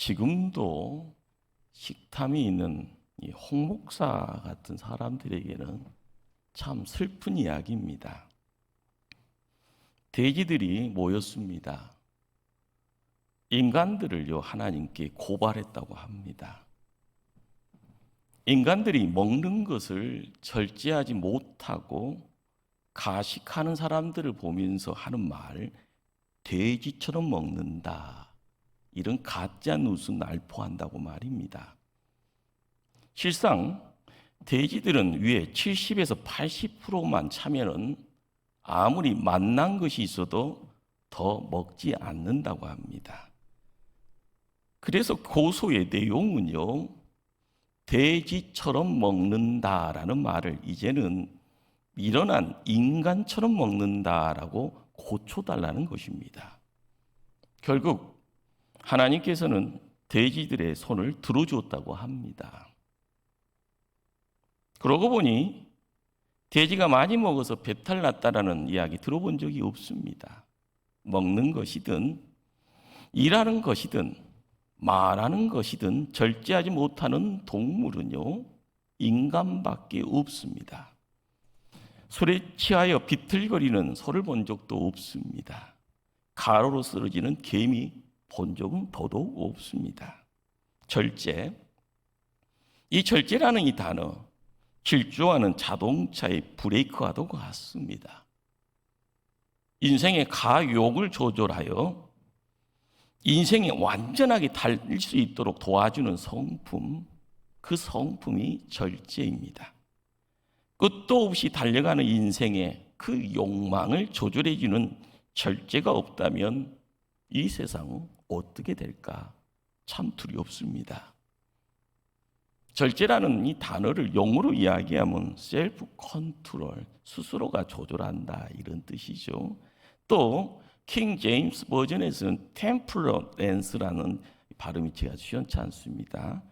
지금도 식탐이 있는 이 홍 목사 같은 사람들에게는 참 슬픈 이야기입니다. 돼지들이 모였습니다. 인간들을요, 하나님께 고발했다고 합니다. 인간들이 먹는 것을 절제하지 못하고 가식하는 사람들을 보면서 하는 말, 돼지처럼 먹는다. 이런 가짜 뉴스 날포한다고 말입니다. 실상 돼지들은 위에 70에서 80%만 차면은 아무리 맛난 것이 있어도 더 먹지 않는다고 합니다. 그래서 고소의 내용은요, 돼지처럼 먹는다라는 말을 이제는 일어난 인간처럼 먹는다라고 고쳐달라는 것입니다. 결국 하나님께서는 돼지들의 손을 들어주었다고 합니다. 그러고 보니 돼지가 많이 먹어서 배탈 났다라는 이야기 들어본 적이 없습니다. 먹는 것이든 일하는 것이든 말하는 것이든 절제하지 못하는 동물은요, 인간밖에 없습니다. 술에 취하여 비틀거리는 소를 본 적도 없습니다. 가로로 쓰러지는 개미 본 적은 더더욱 없습니다. 절제. 이 절제라는 이 단어, 질주하는 자동차의 브레이크와도 같습니다. 인생의 가욕을 조절하여 인생이 완전하게 달릴 수 있도록 도와주는 성품, 그 성품이 절제입니다. 끝도 없이 달려가는 인생의 그 욕망을 조절해주는 절제가 없다면 이 세상은 어떻게 될까 참 두렵습니다. 절제라는 이 단어를 영어로 이야기하면 셀프 컨트롤, 스스로가 조절한다 이런 뜻이죠. 또 킹 제임스 버전에서는 템퍼런스라는 발음이 제가 시원치 않습니다.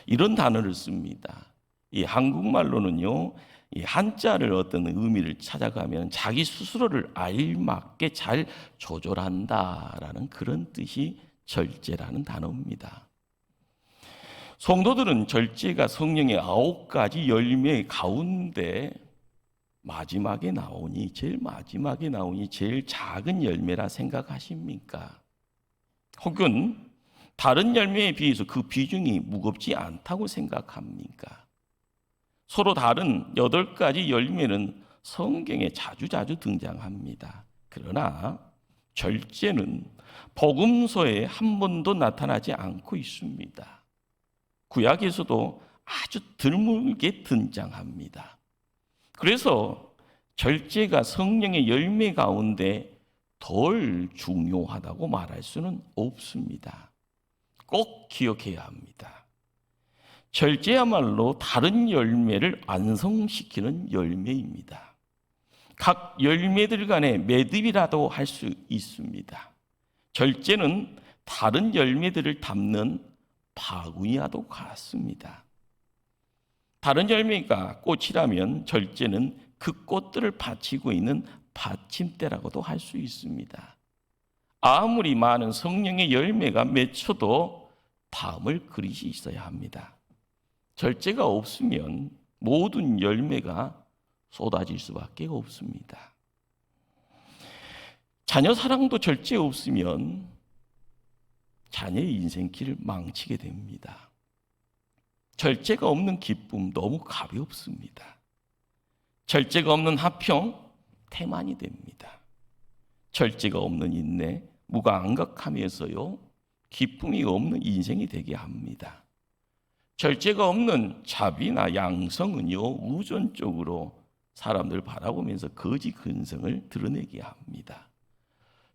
이런 단어를 씁니다. 이 한국말로는요, 이 한자를 어떤 의미를 찾아가면 자기 스스로를 알맞게 잘 조절한다라는 그런 뜻이 절제라는 단어입니다. 성도들은 절제가 성령의 9가지 열매 가운데 마지막에 나오니, 제일 마지막에 나오니 제일 작은 열매라 생각하십니까? 혹은 다른 열매에 비해서 그 비중이 무겁지 않다고 생각합니까? 서로 다른 8가지 열매는 성경에 자주자주 등장합니다. 그러나 절제는 복음서에 한 번도 나타나지 않고 있습니다. 구약에서도 아주 드물게 등장합니다. 그래서 절제가 성령의 열매 가운데 덜 중요하다고 말할 수는 없습니다. 꼭 기억해야 합니다. 절제야말로 다른 열매를 완성시키는 열매입니다. 각 열매들 간의 매듭이라도 할 수 있습니다. 절제는 다른 열매들을 담는 바구니와도 같습니다. 다른 열매가 꽃이라면 절제는 그 꽃들을 받치고 있는 받침대라고도 할 수 있습니다. 아무리 많은 성령의 열매가 맺혀도 담을 그릇이 있어야 합니다. 절제가 없으면 모든 열매가 쏟아질 수밖에 없습니다. 자녀 사랑도 절제 없으면 자녀의 인생길을 망치게 됩니다. 절제가 없는 기쁨 너무 가볍습니다. 절제가 없는 화평 태만이 됩니다. 절제가 없는 인내 무감각함에서요, 기쁨이 없는 인생이 되게 합니다. 절제가 없는 자비나 양성은요, 우존적으로 사람들 바라보면서 거지 근성을 드러내게 합니다.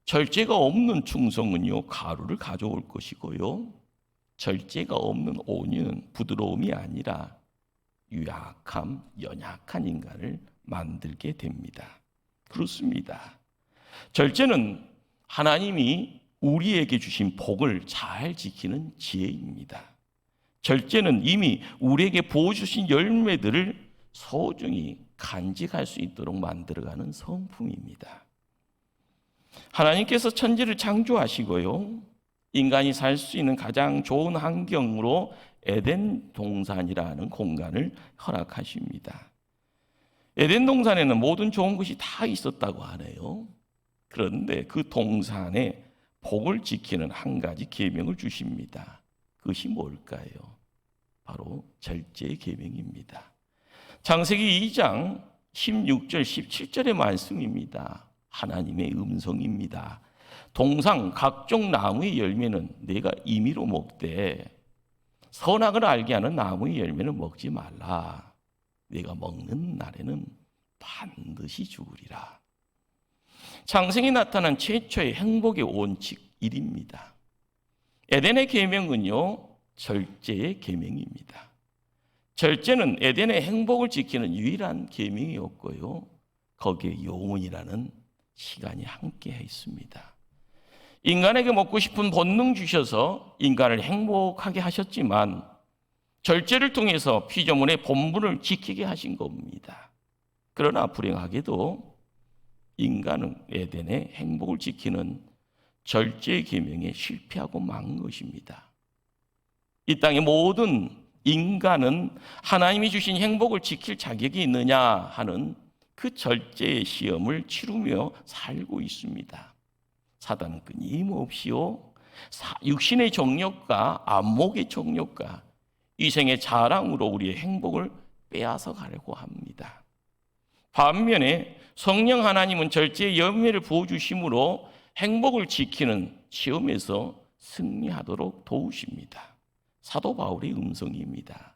절제가 없는 충성은요, 가루를 가져올 것이고요, 절제가 없는 온유는 부드러움이 아니라 유약함, 연약한 인간을 만들게 됩니다. 그렇습니다. 절제는 하나님이 우리에게 주신 복을 잘 지키는 지혜입니다. 절제는 이미 우리에게 부어주신 열매들을 소중히 간직할 수 있도록 만들어가는 성품입니다. 하나님께서 천지를 창조하시고요, 인간이 살 수 있는 가장 좋은 환경으로 에덴 동산이라는 공간을 허락하십니다. 에덴 동산에는 모든 좋은 것이 다 있었다고 하네요. 그런데 그 동산에 복을 지키는 한 가지 계명을 주십니다. 그것이 뭘까요? 바로 절제의 계명입니다. 창세기 2장 16절 17절의 말씀입니다. 하나님의 음성입니다. 동상 각종 나무의 열매는 내가 임의로 먹되 선악을 알게 하는 나무의 열매는 먹지 말라. 내가 먹는 날에는 반드시 죽으리라. 창세기에 나타난 최초의 행복의 원칙 1입니다. 에덴의 계명은요, 절제의 계명입니다. 절제는 에덴의 행복을 지키는 유일한 계명이었고요, 거기에 영원이라는 시간이 함께 있습니다. 인간에게 먹고 싶은 본능 주셔서 인간을 행복하게 하셨지만 절제를 통해서 피조물의 본분을 지키게 하신 겁니다. 그러나 불행하게도 인간은 에덴의 행복을 지키는 절제의 계명에 실패하고 만 것입니다. 이 땅의 모든 인간은 하나님이 주신 행복을 지킬 자격이 있느냐 하는 그 절제의 시험을 치르며 살고 있습니다. 사단은 끊임없이요, 육신의 정욕과 안목의 정욕과 이생의 자랑으로 우리의 행복을 빼앗아 가려고 합니다. 반면에 성령 하나님은 절제의 열매를 부어주심으로 행복을 지키는 시험에서 승리하도록 도우십니다. 사도 바울의 음성입니다.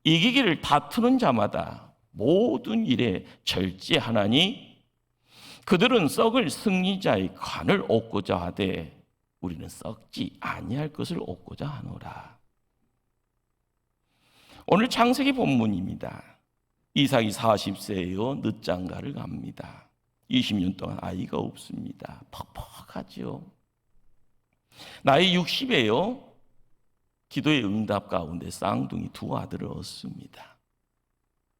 이기기를 다투는 자마다 모든 일에 절제하나니 그들은 썩을 승리자의 관을 얻고자 하되 우리는 썩지 아니할 것을 얻고자 하노라. 오늘 창세기 본문입니다. 이삭이 40세에요 늦장가를 갑니다. 20년 동안 아이가 없습니다. 퍽퍽하죠. 나이 60에요 기도의 응답 가운데 쌍둥이 두 아들을 얻습니다.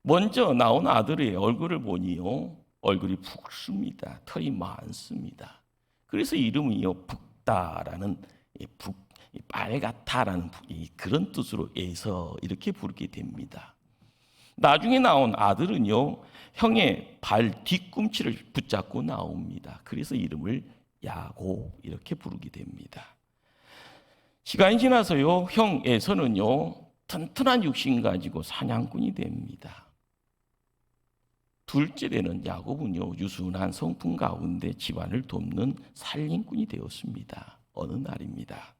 먼저 나온 아들의 얼굴을 보니요 얼굴이 푹습니다. 털이 많습니다. 그래서 이름이요 붓다라는 빨갛다라는 그런 뜻으로 에서 이렇게 부르게 됩니다. 나중에 나온 아들은요 형의 발 뒤꿈치를 붙잡고 나옵니다. 그래서 이름을 야곱 이렇게 부르게 됩니다. 시간이 지나서요 형 에서는요 튼튼한 육신 가지고 사냥꾼이 됩니다. 둘째는 야곱은요 유순한 성품 가운데 집안을 돕는 살림꾼이 되었습니다. 어느 날입니다.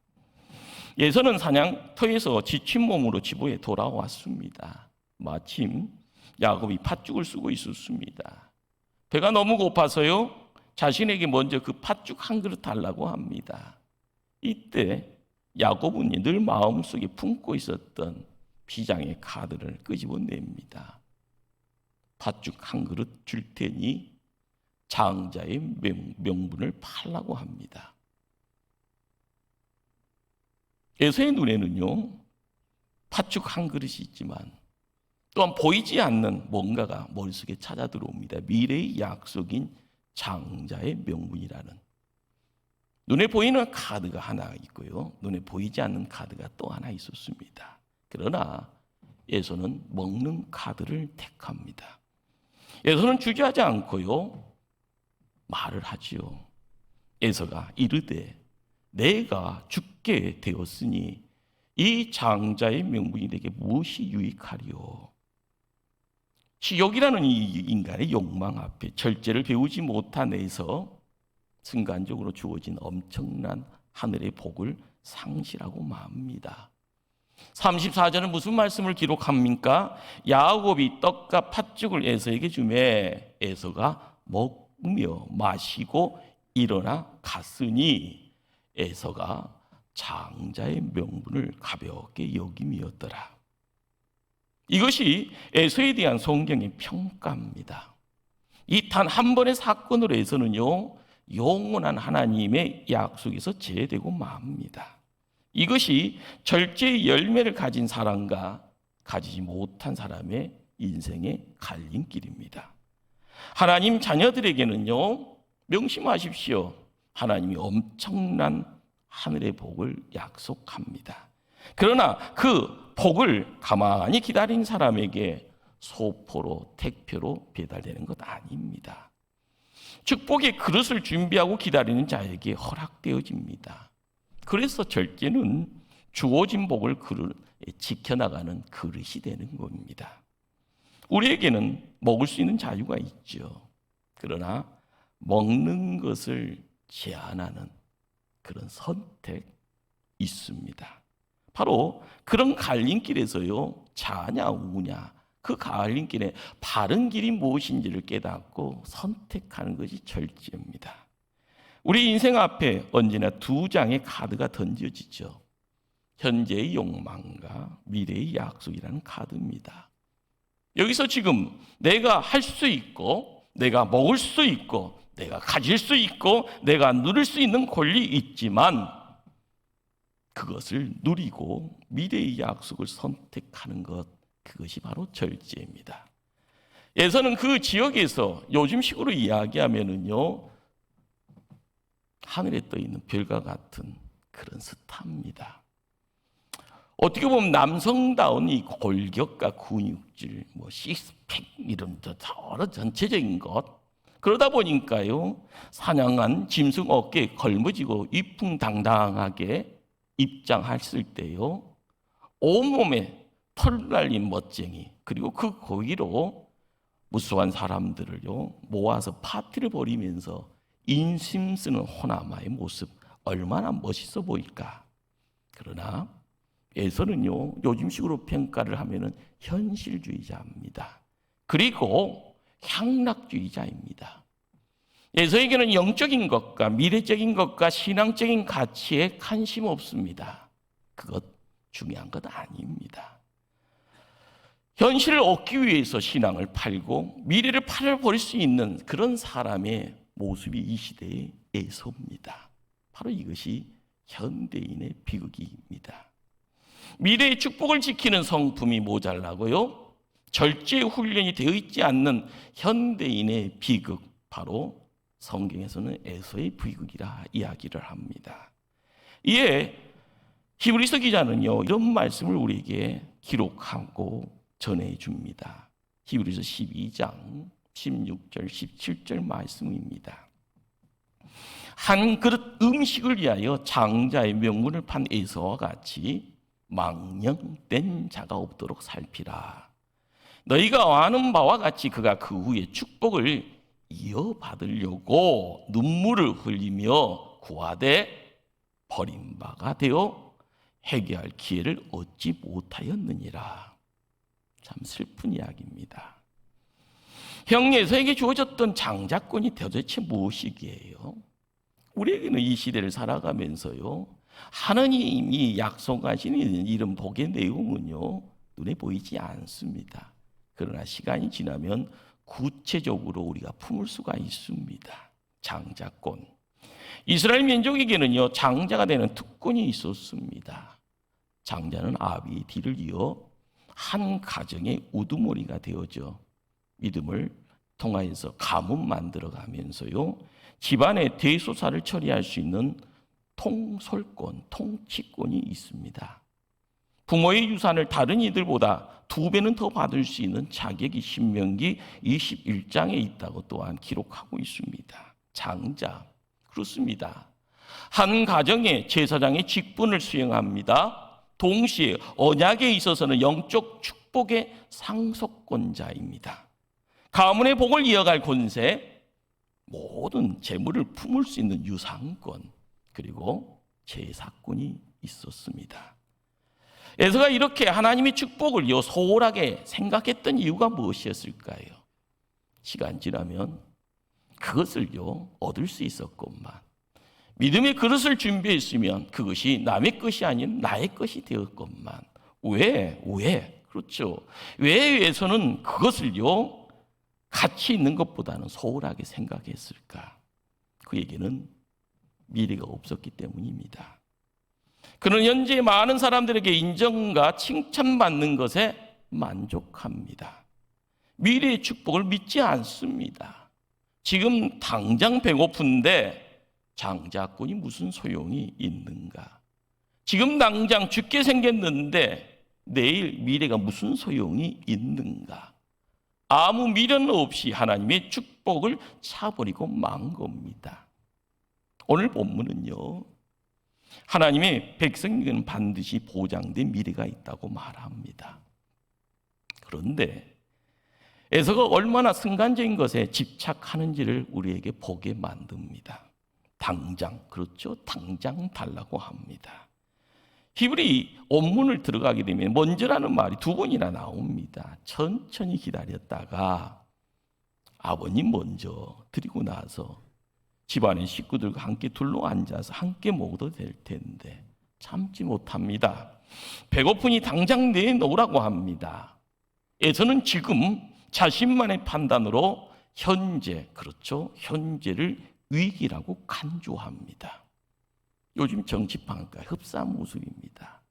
예서는 사냥터에서 지친 몸으로 집에 돌아왔습니다. 마침 야곱이 팥죽을 쓰고 있었습니다. 배가 너무 고파서요 자신에게 먼저 그 팥죽 한 그릇 달라고 합니다. 이때 야곱은 늘 마음속에 품고 있었던 비장의 카드를 끄집어냅니다. 팥죽 한 그릇 줄 테니 장자의 명분을 팔라고 합니다. 에서의 눈에는요 팥죽 한 그릇이 있지만 또한 보이지 않는 뭔가가 머릿속에 찾아 들어옵니다. 미래의 약속인 장자의 명분이라는 눈에 보이는 카드가 하나 있고요 눈에 보이지 않는 카드가 또 하나 있었습니다. 그러나 에서는 먹는 카드를 택합니다. 에서는 주저하지 않고요 말을 하지요. 에서가 이르되 내가 죽게 되었으니 이 장자의 명분이 내게 무엇이 유익하리요. 식욕이라는 이 인간의 욕망 앞에 절제를 배우지 못한 에서 순간적으로 주어진 엄청난 하늘의 복을 상실하고 맙니다. 34절은 무슨 말씀을 기록합니까? 야곱이 떡과 팥죽을 에서에게 주매 에서가 먹으며 마시고 일어나 갔으니 에서가 장자의 명분을 가볍게 여김이었더라. 이것이 에서에 대한 성경의 평가입니다. 이 단 한 번의 사건으로 에서는요 영원한 하나님의 약속에서 제외되고 맙니다. 이것이 절제의 열매를 가진 사람과 가지지 못한 사람의 인생의 갈림길입니다. 하나님 자녀들에게는요 명심하십시오. 하나님이 엄청난 하늘의 복을 약속합니다. 그러나 그 복을 가만히 기다린 사람에게 소포로 택배로 배달되는 것 아닙니다. 축복의 그릇을 준비하고 기다리는 자에게 허락되어집니다. 그래서 절제는 주어진 복을 지켜나가는 그릇이 되는 겁니다. 우리에게는 먹을 수 있는 자유가 있죠. 그러나 먹는 것을 제한하는 그런 선택이 있습니다. 바로 그런 갈림길에서요, 자냐 우냐, 그 갈림길에 바른 길이 무엇인지를 깨닫고 선택하는 것이 절제입니다. 우리 인생 앞에 언제나 두 장의 카드가 던져지죠. 현재의 욕망과 미래의 약속이라는 카드입니다. 여기서 지금 내가 할 수 있고, 내가 먹을 수 있고, 내가 가질 수 있고, 내가 누릴 수 있는 권리 있지만 그것을 누리고 미래의 약속을 선택하는 것, 그것이 바로 절제입니다. 예서는 그 지역에서 요즘식으로 이야기하면은요, 하늘에 떠 있는 별과 같은 그런 스타입니다. 어떻게 보면 남성다운 이 골격과 근육질, 식스팩 이런 여러 전체적인 것, 그러다 보니까요, 사냥한 짐승 어깨에 걸머지고 위풍당당하게 입장했을 때요, 온몸에 털 날린 멋쟁이, 그리고 그 고기로 무수한 사람들을요 모아서 파티를 벌이면서 인심 쓰는 호나마의 모습, 얼마나 멋있어 보일까. 그러나 에서는요, 요즘식으로 평가를 하면은 현실주의자입니다. 그리고 향락주의자입니다. 에서에게는 영적인 것과 미래적인 것과 신앙적인 가치에 관심 없습니다. 그것 중요한 것 아닙니다. 현실을 얻기 위해서 신앙을 팔고 미래를 팔아버릴 수 있는 그런 사람의 모습이 이 시대의 에서입니다. 바로 이것이 현대인의 비극입니다. 미래의 축복을 지키는 성품이 모자라고요, 절제 훈련이 되어 있지 않는 현대인의 비극, 바로 성경에서는 에서의 비극이라 이야기를 합니다. 이에 히브리서 기자는요, 이런 말씀을 우리에게 기록하고 전해줍니다. 히브리서 12장 16절 17절 말씀입니다. 한 그릇 음식을 위하여 장자의 명분을 판 에서와 같이 망령된 자가 없도록 살피라. 너희가 아는 바와 같이 그가 그 후에 축복을 이어받으려고 눈물을 흘리며 구하되 버림바가 되어 회개할 기회를 얻지 못하였느니라. 참 슬픈 이야기입니다. 형 에서에게 주어졌던 장자권이 도대체 무엇이기에요? 우리에게는 이 시대를 살아가면서요, 하나님이 약속하시는 이런 복의 내용은요, 눈에 보이지 않습니다. 그러나 시간이 지나면 구체적으로 우리가 품을 수가 있습니다. 장자권. 이스라엘 민족에게는요, 장자가 되는 특권이 있었습니다. 장자는 아비의 뒤를 이어 한 가정의 우두머리가 되어져 믿음을 통하여서 가문 만들어가면서요, 집안의 대소사를 처리할 수 있는 통솔권, 통치권이 있습니다. 부모의 유산을 다른 이들보다 2배는 더 받을 수 있는 자격이 신명기 21장에 있다고 또한 기록하고 있습니다. 장자, 그렇습니다. 한 가정의 제사장의 직분을 수행합니다. 동시에 언약에 있어서는 영적 축복의 상속권자입니다. 가문의 복을 이어갈 권세, 모든 재물을 품을 수 있는 유산권, 그리고 제사권이 있었습니다. 에서가 이렇게 하나님의 축복을 소홀하게 생각했던 이유가 무엇이었을까요? 시간 지나면 그것을 얻을 수 있었건만, 믿음의 그릇을 준비했으면 그것이 남의 것이 아닌 나의 것이 되었건만, 왜? 그렇죠. 왜 에서는 그것을 가치 있는 것보다는 소홀하게 생각했을까? 그에게는 미래가 없었기 때문입니다. 그는 현재 많은 사람들에게 인정과 칭찬받는 것에 만족합니다. 미래의 축복을 믿지 않습니다. 지금 당장 배고픈데 장자권이 무슨 소용이 있는가? 지금 당장 죽게 생겼는데 내일 미래가 무슨 소용이 있는가? 아무 미련 없이 하나님의 축복을 차버리고 만 겁니다. 오늘 본문은요, 하나님의 백성에게는 반드시 보장된 미래가 있다고 말합니다. 그런데 에서가 얼마나 순간적인 것에 집착하는지를 우리에게 보게 만듭니다. 당장, 그렇죠? 당장 달라고 합니다. 히브리 원문을 들어가게 되면 먼저라는 말이 두 번이나 나옵니다. 천천히 기다렸다가 아버님 먼저 드리고 나서 집안의 식구들과 함께 둘러 앉아서 함께 먹어도 될 텐데 참지 못합니다. 배고프니 당장 내놓으라고 합니다. 에서는 지금 자신만의 판단으로 현재, 그렇죠? 현재를 위기라고 간주합니다. 요즘 정치판과 흡사한 모습입니다.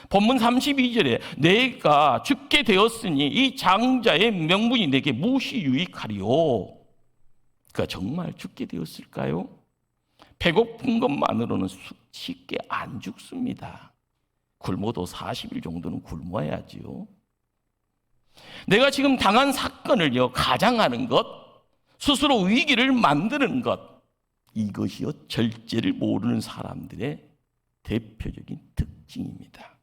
본문 32절에 내가 죽게 되었으니 이 장자의 명분이 내게 무엇이 유익하리요? 그가 정말 죽게 되었을까요? 배고픈 것만으로는 쉽게 안 죽습니다. 굶어도 40일 정도는 굶어야지요. 내가 지금 당한 사건을요, 가장하는 것, 스스로 위기를 만드는 것, 이것이요 절제를 모르는 사람들의 대표적인 특징입니다.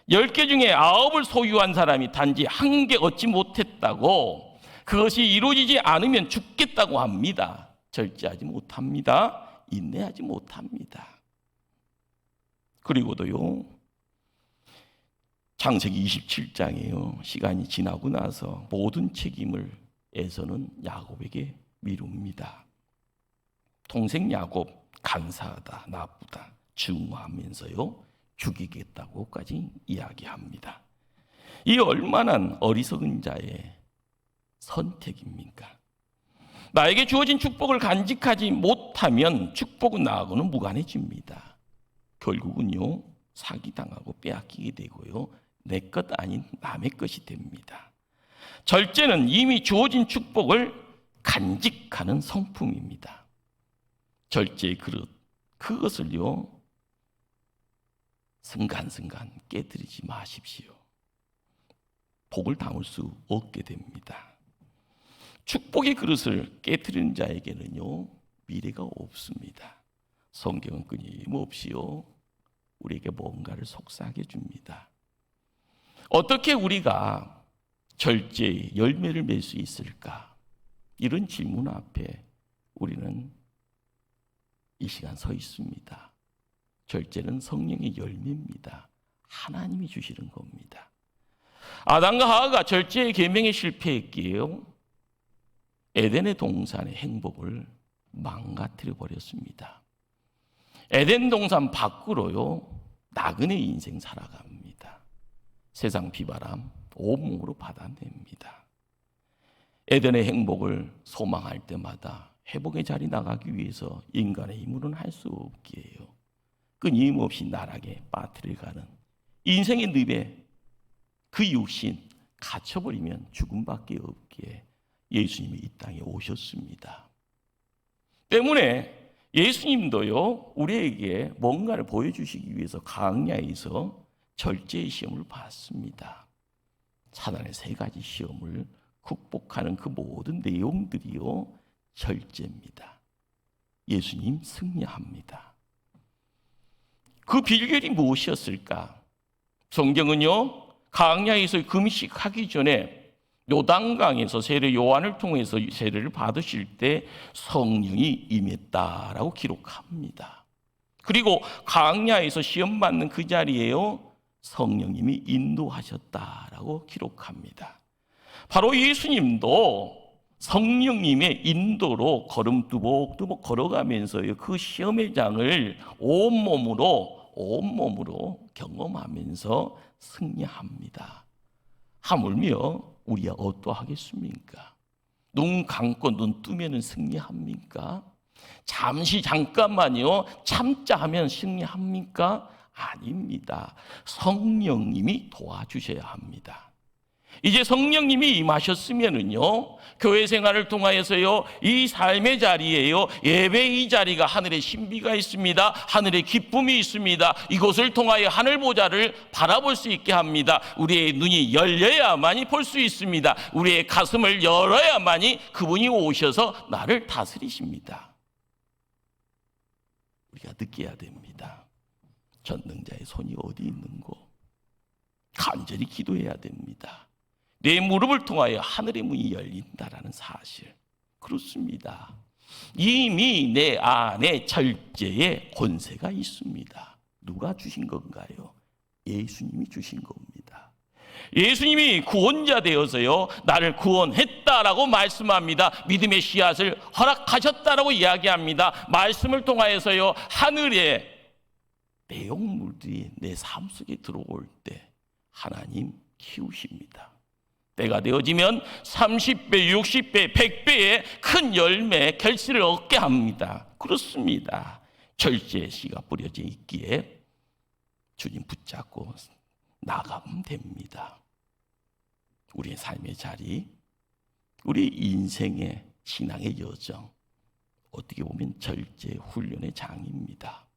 10개 중에 9을 소유한 사람이 단지 1개 얻지 못했다고, 그것이 이루어지지 않으면 죽겠다고 합니다. 절제하지 못합니다. 인내하지 못합니다. 그리고도요, 창세기 27장에요, 시간이 지나고 나서 모든 책임을 에서는 야곱에게 미룹니다. 동생 야곱 간사하다, 나쁘다, 증오하면서요 죽이겠다고까지 이야기합니다. 이 얼마나 어리석은 자의 선택입니까? 나에게 주어진 축복을 간직하지 못하면 축복은 나하고는 무관해집니다. 결국은요 사기당하고 빼앗기게 되고요 내 것 아닌 남의 것이 됩니다. 절제는 이미 주어진 축복을 간직하는 성품입니다. 절제의 그릇, 그것을요 순간순간 깨뜨리지 마십시오. 복을 담을 수 없게 됩니다. 축복의 그릇을 깨뜨리는 자에게는요 미래가 없습니다. 성경은 끊임없이요 우리에게 뭔가를 속삭여 줍니다. 어떻게 우리가 절제의 열매를 맺을 수 있을까? 이런 질문 앞에 우리는 이 시간 서 있습니다. 절제는 성령의 열매입니다. 하나님이 주시는 겁니다. 아담과 하와가 절제의 계명에 실패했기에요 에덴의 동산의 행복을 망가뜨려 버렸습니다. 에덴 동산 밖으로요 나그네 인생 살아갑니다. 세상 비바람 온몸으로 받아냅니다. 에덴의 행복을 소망할 때마다 회복의 자리 나가기 위해서 인간의 힘으로는 할 수 없기에요 끊임없이 나락에 빠뜨려가는 인생의 늪에 그 육신 갇혀버리면 죽음밖에 없기에 예수님이 이 땅에 오셨습니다. 때문에 예수님도요 우리에게 뭔가를 보여주시기 위해서 광야에서 절제의 시험을 받습니다. 사단의 3가지 시험을 극복하는 그 모든 내용들이요 절제입니다. 예수님 승리합니다. 그 비결이 무엇이었을까? 성경은요 광야에서 금식하기 전에 요단강에서 세례 요한을 통해서 세례를 받으실 때 성령이 임했다라고 기록합니다. 그리고 광야에서 시험 받는 그 자리에요 성령님이 인도하셨다라고 기록합니다. 바로 예수님도 성령님의 인도로 걸음두벅두벅 걸어가면서요 그 시험의 장을 온몸으로 경험하면서 승리합니다. 하물며 우리가 어떠하겠습니까? 눈 감고 눈 뜨면 승리합니까? 잠깐만요 참자 하면 승리합니까? 아닙니다. 성령님이 도와주셔야 합니다. 이제 성령님이 임하셨으면은요, 교회 생활을 통하여서요, 이 삶의 자리에요, 예배의 자리가 하늘의 신비가 있습니다. 하늘의 기쁨이 있습니다. 이곳을 통하여 하늘 보좌를 바라볼 수 있게 합니다. 우리의 눈이 열려야만이 볼 수 있습니다. 우리의 가슴을 열어야만이 그분이 오셔서 나를 다스리십니다. 우리가 느껴야 됩니다. 전능자의 손이 어디 있는고? 간절히 기도해야 됩니다. 내 무릎을 통하여 하늘의 문이 열린다라는 사실. 그렇습니다. 이미 내 안에 절제의 권세가 있습니다. 누가 주신 건가요? 예수님이 주신 겁니다. 예수님이 구원자 되어서요, 나를 구원했다라고 말씀합니다. 믿음의 씨앗을 허락하셨다라고 이야기합니다. 말씀을 통하여서요, 하늘의 내용물들이 내 삶 속에 들어올 때 하나님 키우십니다. 때가 되어지면 30배, 60배, 100배의 큰 열매, 결실을 얻게 합니다. 그렇습니다. 절제의 씨가 뿌려져 있기에 주님 붙잡고 나가면 됩니다. 우리의 삶의 자리, 우리 인생의 신앙의 여정, 어떻게 보면 절제 훈련의 장입니다.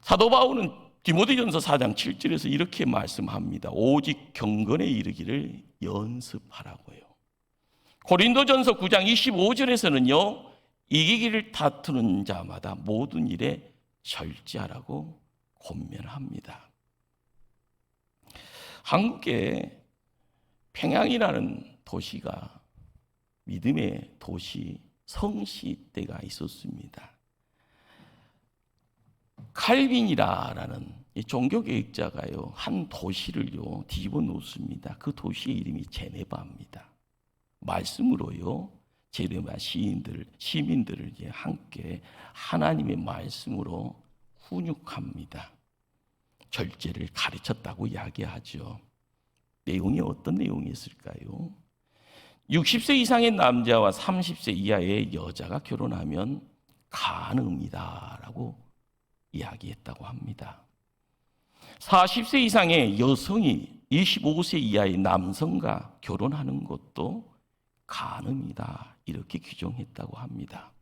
사도 바울은 디모데전서 4장 7절에서 이렇게 말씀합니다. 오직 경건에 이르기를 연습하라고요. 고린도전서 9장 25절에서는요, 이기기를 다투는 자마다 모든 일에 절제하라고 권면합니다. 한국에 평양이라는 도시가 믿음의 도시, 성시 때가 있었습니다. 칼빈이라는 종교개혁자가요, 한 도시를요 뒤집어 놓습니다. 그 도시의 이름이 제네바입니다. 말씀으로요, 제네바 시민들을 함께 하나님의 말씀으로 훈육합니다. 절제를 가르쳤다고 이야기하죠. 내용이 어떤 내용이었을까요? 60세 이상의 남자와 30세 이하의 여자가 결혼하면 간음이다라고 이야기했다고 합니다. 40세 이상의 여성이 25세 이하의 남성과 결혼하는 것도 간음이다, 이렇게 규정했다고 합니다.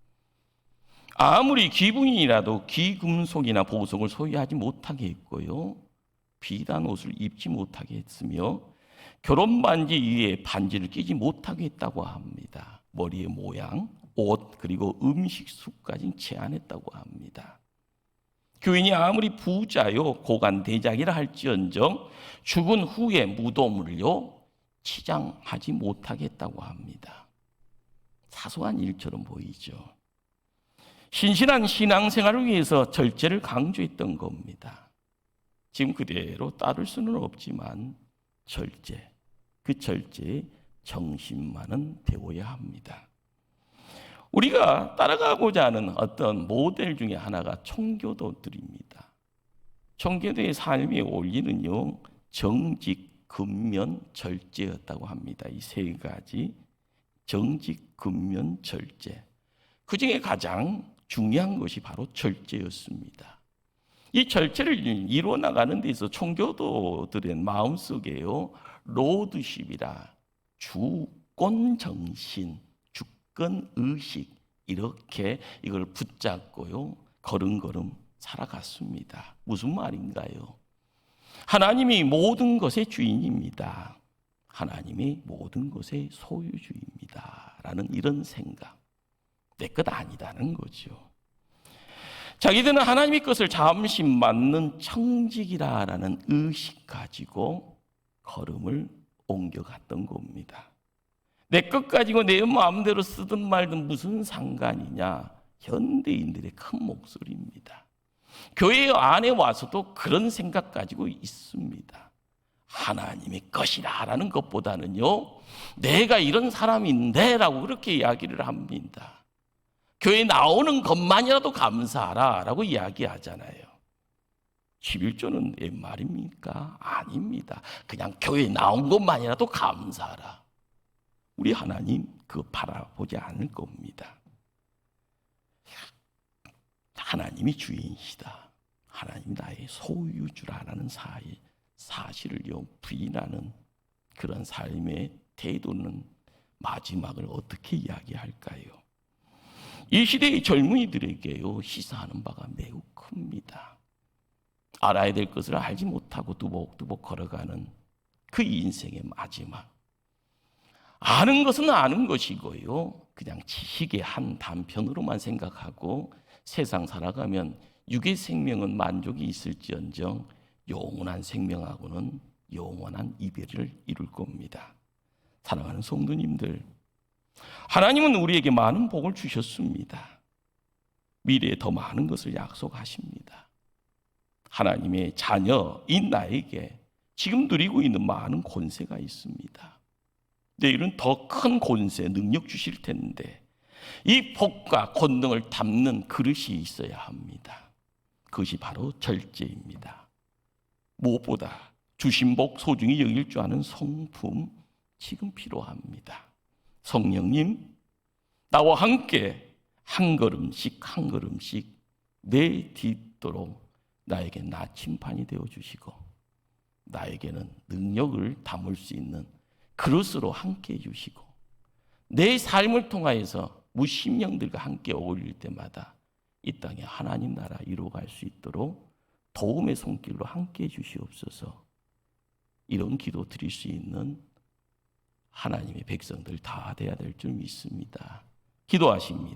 아무리 귀부인이라도 귀금속이나 보석을 소유하지 못하게 했고요, 비단 옷을 입지 못하게 했으며 결혼 반지 위에 반지를 끼지 못하게 했다고 합니다. 머리의 모양, 옷, 그리고 음식 수까지 제한했다고 합니다. 교인이 아무리 부자요 고관 대작이라 할지언정 죽은 후에 무덤을요 치장하지 못하게 했다고 합니다. 사소한 일처럼 보이죠. 신실한 신앙생활을 위해서 절제를 강조했던 겁니다. 지금 그대로 따를 수는 없지만 절제, 그 절제의 정신만은 배워야 합니다. 우리가 따라가고자 하는 어떤 모델 중에 하나가 청교도들입니다. 청교도의 삶의 원리는요, 정직, 근면, 절제였다고 합니다. 이 세 가지, 정직, 근면, 절제. 그 중에 가장 중요한 것이 바로 절제였습니다. 이 절제를 이루어 나가는 데 있어서 청교도들의 마음속에요, 로드십이라 주권 정신, 주권 의식, 이렇게 이걸 붙잡고요 걸음걸음 살아갔습니다. 무슨 말인가요? 하나님이 모든 것의 주인입니다. 하나님이 모든 것의 소유주입니다. 라는 이런 생각. 내 것 아니다는 거죠. 자기들은 하나님의 것을 잠시 맡는 청직이라는 의식 가지고 걸음을 옮겨갔던 겁니다. 내 것 가지고 내 마음대로 쓰든 말든 무슨 상관이냐, 현대인들의 큰 목소리입니다. 교회 안에 와서도 그런 생각 가지고 있습니다. 하나님의 것이라는 것보다는요, 내가 이런 사람인데 라고 그렇게 이야기를 합니다. 교회 나오는 것만이라도 감사하라 라고 이야기하잖아요. 11조는 내 말입니까? 아닙니다. 그냥 교회 나온 것만이라도 감사하라. 우리 하나님 그거 바라보지 않을 겁니다. 하나님이 주인이시다. 하나님이 나의 소유주라는 사실을 부인하는 그런 삶의 태도는 마지막을 어떻게 이야기할까요? 이 시대의 젊은이들에게요, 시사하는 바가 매우 큽니다. 알아야 될 것을 알지 못하고 두벅두벅 걸어가는 그 인생의 마지막. 아는 것은 아는 것이고요, 그냥 지식의 한 단편으로만 생각하고 세상 살아가면 육의 생명은 만족이 있을지언정 영원한 생명하고는 영원한 이별을 이룰 겁니다. 사랑하는 성도님들, 하나님은 우리에게 많은 복을 주셨습니다. 미래에 더 많은 것을 약속하십니다. 하나님의 자녀인 나에게 지금 누리고 있는 많은 권세가 있습니다. 내일은 더 큰 권세, 능력 주실 텐데 이 복과 권능을 담는 그릇이 있어야 합니다. 그것이 바로 절제입니다. 무엇보다 주신 복 소중히 여길 줄 아는 성품 지금 필요합니다. 성령님, 나와 함께 한 걸음씩 한 걸음씩 내 뒤도록 나에게 나침반이 되어주시고 나에게는 능력을 담을 수 있는 그릇으로 함께 해주시고 내 삶을 통하여서 무심령들과 함께 어울릴 때마다 이 땅에 하나님 나라 이루어갈 수 있도록 도움의 손길로 함께 해주시옵소서. 이런 기도 드릴 수 있는 하나님의 백성들 다 돼야 될 줄 믿습니다. 기도하십니다.